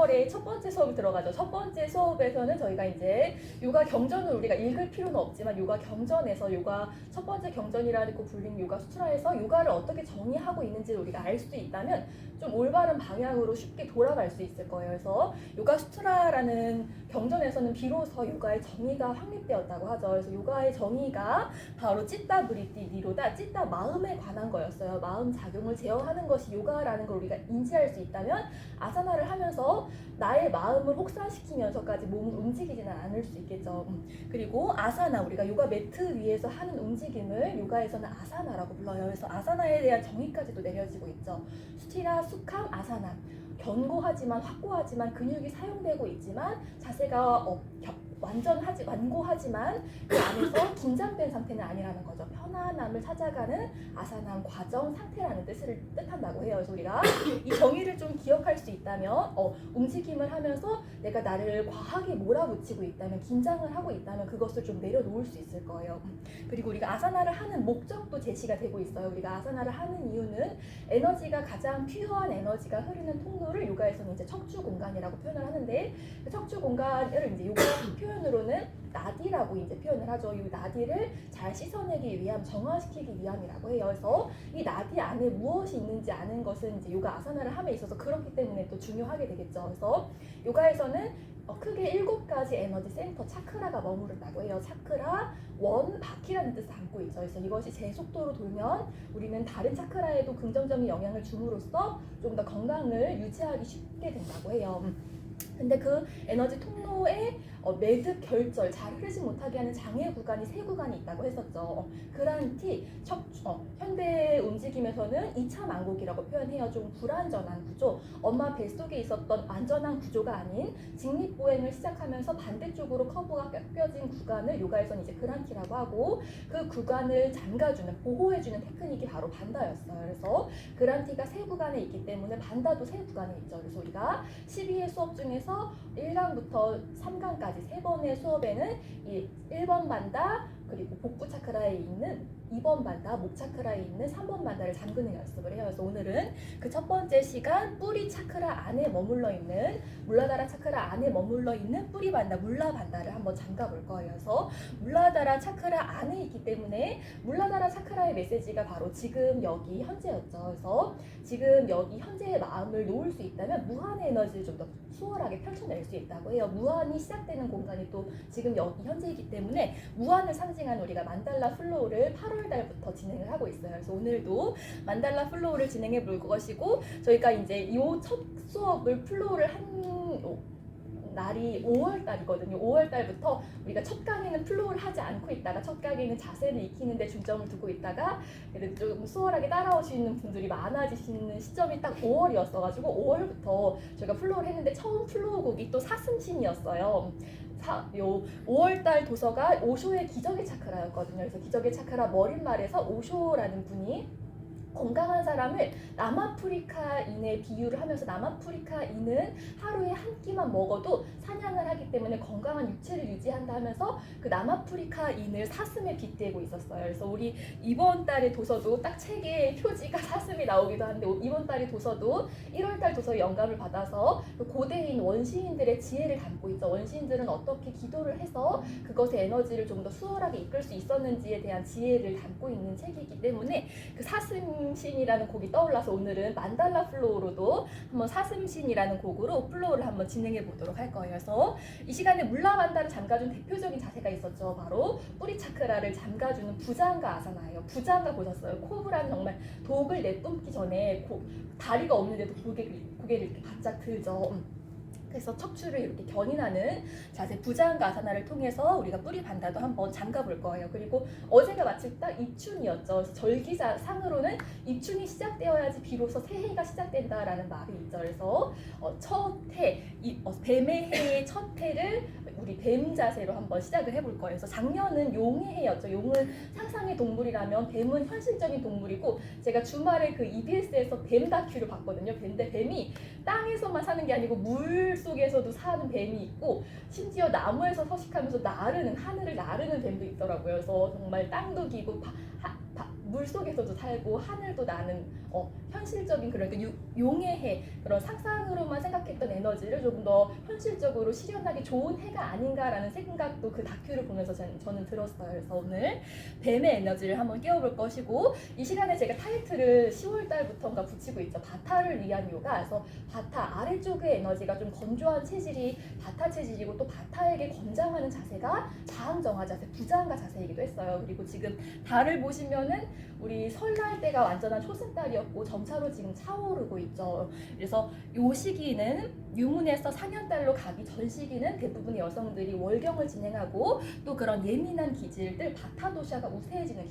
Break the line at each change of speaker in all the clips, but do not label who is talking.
6월에 첫 번째 수업이 들어가죠. 첫 번째 수업에서는 저희가 이제 요가 경전을 우리가 읽을 필요는 없지만 요가 경전에서 요가 첫 번째 경전이라고 불리는 요가 수트라에서 요가를 어떻게 정의하고 있는지를 우리가 알 수 있다면 좀 올바른 방향으로 쉽게 돌아갈 수 있을 거예요. 그래서 요가 수트라라는 경전에서는 비로소 요가의 정의가 확립되었다고 하죠. 그래서 요가의 정의가 바로 찌따 브리띠 니로다, 찌따 마음에 관한 거였어요. 마음 작용을 제어하는 것이 요가라는 걸 우리가 인지할 수 있다면 아사나를 하면서 나의 마음을 혹사시키면서까지 몸을 움직이지는 않을 수 있겠죠. 그리고 아사나, 우리가 요가 매트 위에서 하는 움직임을 요가에서는 아사나라고 불러요. 그래서 아사나에 대한 정의까지도 내려지고 있죠. 수티라, 수캄, 아사나. 견고하지만 확고하지만 근육이 사용되고 있지만 자세가 완고하지만 그 안에서 긴장된 상태는 아니라는 거죠. 편안함을 찾아가는 아사나 과정 상태라는 뜻을 뜻한다고 해요. 그래서 우리가 이 정의를 좀 기억할 수 있다면 움직임을 하면서 내가 나를 과하게 몰아붙이고 있다면 긴장을 하고 있다면 그것을 좀 내려놓을 수 있을 거예요. 그리고 우리가 아사나를 하는 목적도 제시가 되고 있어요. 우리가 아사나를 하는 이유는 에너지가 가장 퓨어한 에너지가 흐르는 통로를 요가에서는 이제 척추 공간이라고 표현을 하는데 그 척추 공간을 이제 요가 표현으로는 나디라고 이제 표현을 하죠. 이 나디를 잘 씻어내기 위함, 정화시키기 위함이라고 해요. 그래서 이 나디 안에 무엇이 있는지 아는 것은 이제 요가 아사나를 함에 있어서 그렇기 때문에 또 중요하게 되겠죠. 그래서 요가에서는 크게 7가지 에너지 센터 차크라가 머무른다고 해요. 차크라, 원, 바퀴라는 뜻을 담고 있죠. 그래서 이것이 제 속도로 돌면 우리는 다른 차크라에도 긍정적인 영향을 줌으로써 좀 더 건강을 유지하기 쉽게 된다고 해요. 근데 그 에너지 통로에 매듭, 결절, 잘 흐르지 못하게 하는 장애 구간이 3구간이 있다고 했었죠. 그란티, 현대 움직임에서는 2차 망곡이라고 표현해요. 좀 불안전한 구조, 엄마 뱃속에 있었던 안전한 구조가 아닌 직립보행을 시작하면서 반대쪽으로 커브가 꺾여진 구간을 요가에서는 이제 그란티라고 하고 그 구간을 잠가주는, 보호해주는 테크닉이 바로 반다였어요. 그래서 그란티가 3구간에 있기 때문에 반다도 3구간에 있죠. 그래서 우리가 12회 수업 중에서 1강부터 3강까지 3번의 수업에는 이 1번 반다, 그리고 복부 차크라에 있는 2번 반다, 목 차크라에 있는 3번 반다를 잠그는 연습을 해요. 그래서 오늘은 그 첫 번째 시간 뿌리 차크라 안에 머물러 있는 물라다라 차크라 안에 머물러 있는 뿌리 반다, 물라 반다를 한번 잠가 볼 거예요. 그래서 물라다라 차크라 안에 있기 때문에 물라다라 차크라의 메시지가 바로 지금 여기 현재였죠. 그래서 지금 여기 현재의 마음을 놓을 수 있다면 무한의 에너지를 좀 더 수월하게 펼쳐낼 수 있다고 해요. 무한이 시작되는 공간이 또 지금 여기 현재이기 때문에 무한을 상징하는 우리가 만달라 플로우를 8월 달부터 진행을 하고 있어요. 그래서 오늘도 만달라 플로우를 진행해 볼 것이고 저희가 이제 이 첫 수업을 플로우를 한 날이 5월 달이거든요. 5월 달부터 우리가 첫 강의는 플로우를 하지 않고 있다가 첫 강의는 자세를 익히는 데 중점을 두고 있다가 그래도 좀 수월하게 따라오시는 분들이 많아지시는 시점이 딱 5월이었어가지고 5월부터 저희가 플로우를 했는데 처음 플로우 곡이 또 사슴신이었어요. 요 5월달 도서가 오쇼의 기적의 차크라였거든요. 그래서 기적의 차크라 머릿말에서 오쇼라는 분이 건강한 사람을 남아프리카인에 비유를 하면서 남아프리카인은 하루에 한 끼만 먹어도 사냥을 하기 때문에 건강한 육체를 유지한다 하면서 그 남아프리카인을 사슴에 빗대고 있었어요. 그래서 우리 이번 달의 도서도 딱 책에 표지가 사슴이 나오기도 하는데 이번 달의 도서도 1월 달 도서의 영감을 받아서 그 고대인 원시인들의 지혜를 담고 있죠. 원시인들은 어떻게 기도를 해서 그것의 에너지를 좀 더 수월하게 이끌 수 있었는지에 대한 지혜를 담고 있는 책이기 때문에 그 사슴신이라는 곡이 떠올라서 오늘은 만달라 플로우로도 한번 사슴신이라는 곡으로 플로우를 한번 진행해 보도록 할 거예요. 그래서 이 시간에 물라반다를 잠가준 대표적인 자세가 있었죠. 바로 뿌리 차크라를 잠가주는 부장가 아사나예요. 부장가 보셨어요? 코브라는 정말 독을 내뿜기 전에 다리가 없는데도 고개를 이렇게 바짝 들죠. 그래서 척추를 이렇게 견인하는 자세 부장가 아사나를 통해서 우리가 뿌리 반다도 한번 잠가 볼 거예요. 그리고 어제가 마침 딱 입춘이었죠. 그래서 절기상으로는 입춘이 시작되어야지 비로소 새해가 시작된다라는 말이 있죠. 그래서 첫 해, 뱀의 해의 첫 해를 우리 뱀 자세로 한번 시작을 해볼 거예요. 그래서 작년은 용의 해였죠. 용은 상상의 동물이라면 뱀은 현실적인 동물이고 제가 주말에 그 EBS에서 뱀 다큐를 봤거든요. 근데 뱀이 땅에서만 사는 게 아니고 물 속에서도 사는 뱀이 있고 심지어 나무에서 서식하면서 하늘을 나르는 뱀도 있더라고요. 그래서 정말 땅도 기고 물 속에서도 살고 하늘도 나는 현실적인 그런 용의 해, 그런 상상으로만 생각했던 에너지를 조금 더 현실적으로 실현하기 좋은 해가 아닌가라는 생각도 그 다큐를 보면서 저는 들었어요. 그래서 오늘 뱀의 에너지를 한번 깨워볼 것이고, 이 시간에 제가 타이틀을 10월 달부터인가 붙이고 있죠. 바타를 위한 요가. 그래서 바타 아래쪽의 에너지가 좀 건조한 체질이 바타 체질이고, 또 바타에게 권장하는 자세가 자항정화 자세, 부자항가 자세이기도 했어요. 그리고 지금 달을 보시면은 우리 설날 때가 완전한 초승달이었고 점차로 지금 차오르고 있죠. 그래서 이 시기는 유문에서 상현달로 가기 전 시기는 대부분의 여성들이 월경을 진행하고, 또 그런 예민한 기질들 바타도샤가 우세해지는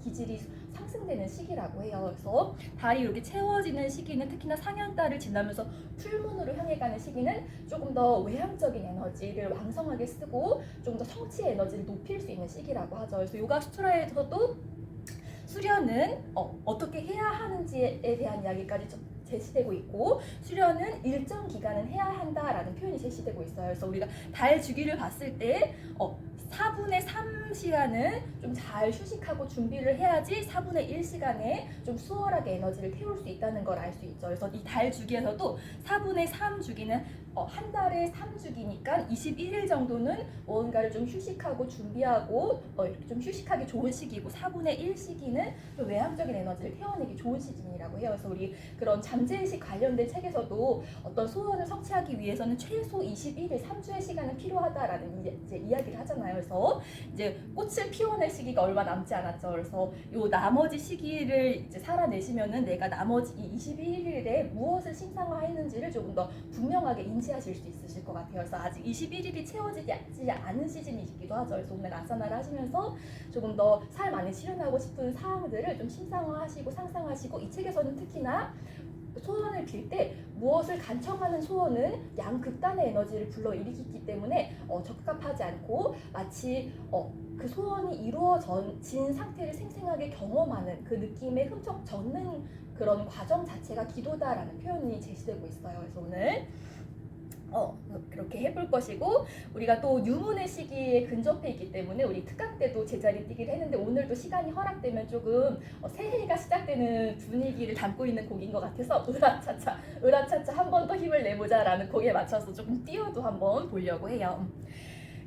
기질이 상승되는 시기라고 해요. 그래서 달이 이렇게 채워지는 시기는, 특히나 상현달을 지나면서 풀문으로 향해 가는 시기는 조금 더 외향적인 에너지를 왕성하게 쓰고 좀 더 성취 에너지를 높일 수 있는 시기라고 하죠. 그래서 요가 수트라에서도 수련은 어떻게 해야 하는지에 대한 이야기까지 제시되고 있고, 수련은 일정 기간은 해야 한다라는 표현이 제시되고 있어요. 그래서 우리가 달 주기를 봤을 때 4분의 3시간은 좀 잘 휴식하고 준비를 해야지 4분의 1시간에 좀 수월하게 에너지를 태울 수 있다는 걸 알 수 있죠. 그래서 이 달 주기에서도 4분의 3 주기는 한 달에 3주기니까 21일 정도는 뭔가를 좀 휴식하고 준비하고 이렇게 좀 휴식하기 좋은 시기고, 4분의 1 시기는 좀 외향적인 에너지를 태워내기 좋은 시즌이라고 해요. 그래서 우리 그런 잠재의식 관련된 책에서도 어떤 소원을 성취하기 위해서는 최소 21일, 3주의 시간은 필요하다라는 이제 이야기를 하잖아요. 그래서 이제 꽃을 피워낼 시기가 얼마 남지 않았죠. 그래서 요 나머지 시기를 이제 살아내시면은 내가 나머지 이 21일에 무엇을 신상화했는지를 조금 더 분명하게 인지하실 수 있으실 것 같아요. 그래서 아직 21일이 채워지지 않은 시즌이기도 하죠. 그래서 오늘 아사나를 하시면서 조금 더 삶 안에 실현하고 싶은 사항들을 좀 신상화하시고 상상하시고, 이 책에서는 특히나 소원을 빌 때 무엇을 간청하는 소원은 양극단의 에너지를 불러일으키기 때문에 적합하지 않고, 마치 그 소원이 이루어진 상태를 생생하게 경험하는 그 느낌에 흠쩍 젖는 그런 과정 자체가 기도다라는 표현이 제시되고 있어요. 그래서 오늘 그렇게 해볼 것이고, 우리가 또 유문의 시기에 근접해 있기 때문에 우리 특강 때도 제자리 뛰기를 했는데, 오늘도 시간이 허락되면 조금 새해가 시작되는 분위기를 담고 있는 곡인 것 같아서 으라차차 한 번 더 힘을 내보자 라는 곡에 맞춰서 조금 띄워도 한번 보려고 해요.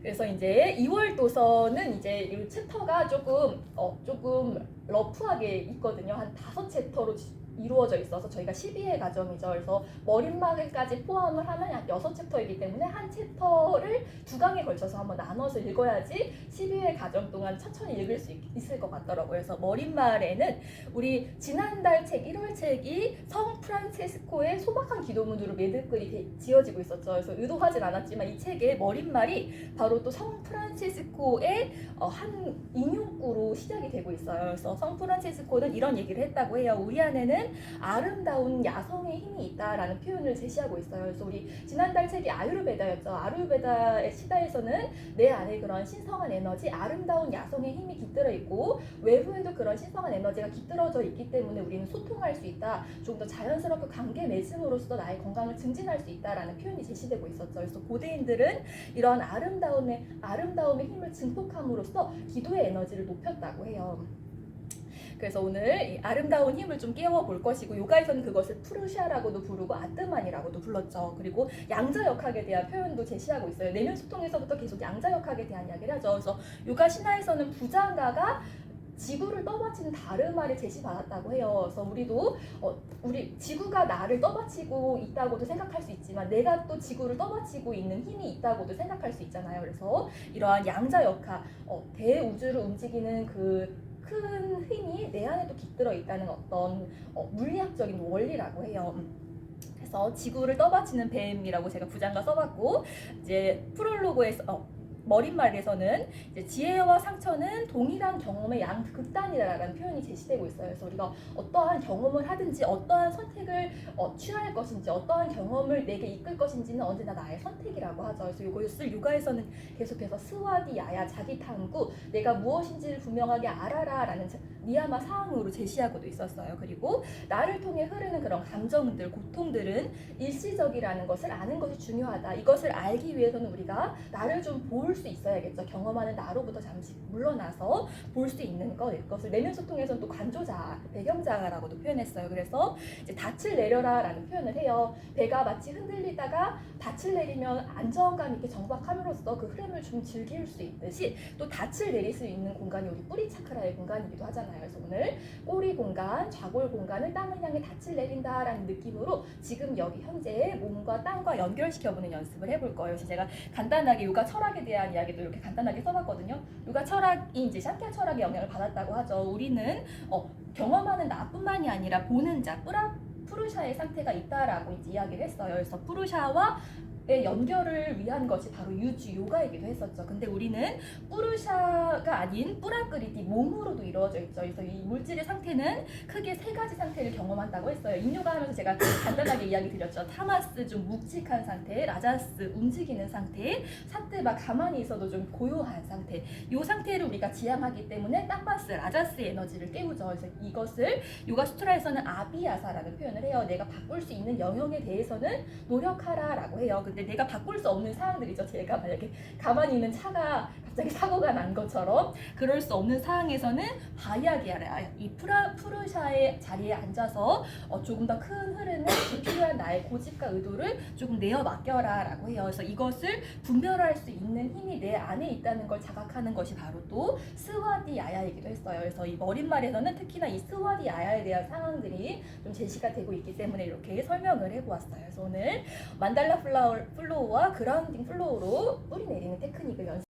그래서 이제 2월 도서는 이제 이 챕터가 조금 러프하게 있거든요. 한 5챕터로 이루어져 있어서 저희가 12회 과정이죠. 그래서 머릿말까지 포함을 하면 약 6챕터이기 때문에 한 챕터를 2강에 걸쳐서 한번 나눠서 읽어야지 12회 과정 동안 천천히 읽을 수 있을 것 같더라고요. 그래서 머릿말에는 우리 지난달 책 1월 책이 성 프란체스코의 소박한 기도문으로 매듭글이 지어지고 있었죠. 그래서 의도하진 않았지만 이 책의 머릿말이 바로 또 성 프란체스코의 한 인용구로 시작이 되고 있어요. 그래서 성 프란체스코는 이런 얘기를 했다고 해요. 우리 안에는 아름다운 야성의 힘이 있다라는 표현을 제시하고 있어요. 그래서 우리 지난달 책이 아유르베다였죠. 아유르베다의 시다에서는 내 안에 그런 신성한 에너지, 아름다운 야성의 힘이 깃들어 있고, 외부에도 그런 신성한 에너지가 깃들어져 있기 때문에 우리는 소통할 수 있다, 좀 더 자연스럽게 관계 맺음으로써 나의 건강을 증진할 수 있다라는 표현이 제시되고 있었죠. 그래서 고대인들은 이런 아름다움의 힘을 증폭함으로써 기도의 에너지를 높였다고 해요. 그래서 오늘 이 아름다운 힘을 좀 깨워볼 것이고, 요가에서는 그것을 푸르샤라고도 부르고 아뜨만이라고도 불렀죠. 그리고 양자역학에 대한 표현도 제시하고 있어요. 내면 소통에서부터 계속 양자역학에 대한 이야기를 하죠. 그래서 요가 신화에서는 부장가가 지구를 떠받치는 다르마를 제시받았다고 해요. 그래서 우리도 우리 지구가 나를 떠받치고 있다고도 생각할 수 있지만, 내가 또 지구를 떠받치고 있는 힘이 있다고도 생각할 수 있잖아요. 그래서 이러한 양자역학, 대우주를 움직이는 그 큰 힘이 내 안에도 깃들어 있다는 어떤 물리학적인 원리라고 해요. 그래서 지구를 떠받치는 뱀이라고 제가 부장가 써봤고, 이제 프롤로그에서 머릿말에서는 이제 지혜와 상처는 동일한 경험의 양극단이라는 표현이 제시되고 있어요. 그래서 우리가 어떠한 경험을 하든지 어떠한 선택을 취할 것인지, 어떠한 경험을 내게 이끌 것인지는 언제나 나의 선택이라고 하죠. 그래서 이것을 요가에서는 계속해서 스와디 야야, 자기 탐구, 내가 무엇인지를 분명하게 알아라 라는 니야마 사항으로 제시하고도 있었어요. 그리고 나를 통해 흐르는 그런 감정들, 고통들은 일시적이라는 것을 아는 것이 중요하다. 이것을 알기 위해서는 우리가 나를 좀 볼 수 있어야겠죠. 경험하는 나로부터 잠시 물러나서 볼 수 있는 것, 이것을 내면 소통에서는 또 관조자, 배경자라고도 표현했어요. 그래서 이제 닻을 내려라라는 표현을 해요. 배가 마치 흔들리다가 닻을 내리면 안정감 있게 정박함으로써 그 흐름을 좀 즐길 수 있듯이 또 닻을 내릴 수 있는 공간이 우리 뿌리 차크라의 공간이기도 하잖아요. 그래서 오늘 꼬리 공간, 좌골 공간을 땅을 향해 닻을 내린다라는 느낌으로 지금 여기 현재 몸과 땅과 연결시켜보는 연습을 해볼 거예요. 그래서 제가 간단하게 요가 철학에 대한 이야기도 이렇게 간단하게 써봤거든요. 요가 철학이 이제 샤키아 철학의 영향을 받았다고 하죠. 우리는 경험하는 나뿐만이 아니라 보는 자, 푸르샤의 상태가 있다라고 이제 이야기를 했어요. 그래서 푸르샤와 의 연결을 위한 것이 바로 유지 요가이기도 했었죠. 근데 우리는 푸르샤가 아닌 뿌라그리티 몸으로도 이루어져 있죠. 그래서 이 물질의 상태는 크게 세 가지 상태를 경험한다고 했어요. 인요가 하면서 제가 간단하게 이야기 드렸죠. 타마스 좀 묵직한 상태, 라자스 움직이는 상태, 사트바 가만히 있어도 좀 고요한 상태. 이 상태를 우리가 지향하기 때문에 타마스, 라자스의 에너지를 깨우죠. 그래서 이것을 요가 수트라에서는 아비야사라는 표현을 해요. 내가 바꿀 수 있는 영역에 대해서는 노력하라라고 해요. 근데 내가 바꿀 수 없는 사항들이죠. 제가 만약에 가만히 있는 차가 갑자기 사고가 난 것처럼 그럴 수 없는 상황에서는 바이아기아라, 이 푸르샤의 자리에 앉아서 조금 더 큰 흐름에 불필요한 나의 고집과 의도를 조금 내어 맡겨라라고 해요. 그래서 이것을 분별할 수 있는 힘이 내 안에 있다는 걸 자각하는 것이 바로 또 스와디 야야이기도 했어요. 그래서 이 머릿말에서는 특히나 이 스와디 야야에 대한 상황들이 좀 제시가 되고 있기 때문에 이렇게 설명을 해보았어요. 그래서 오늘 만달라 플로우와 그라운딩 플로우로 뿌리 내리는 테크닉을 연습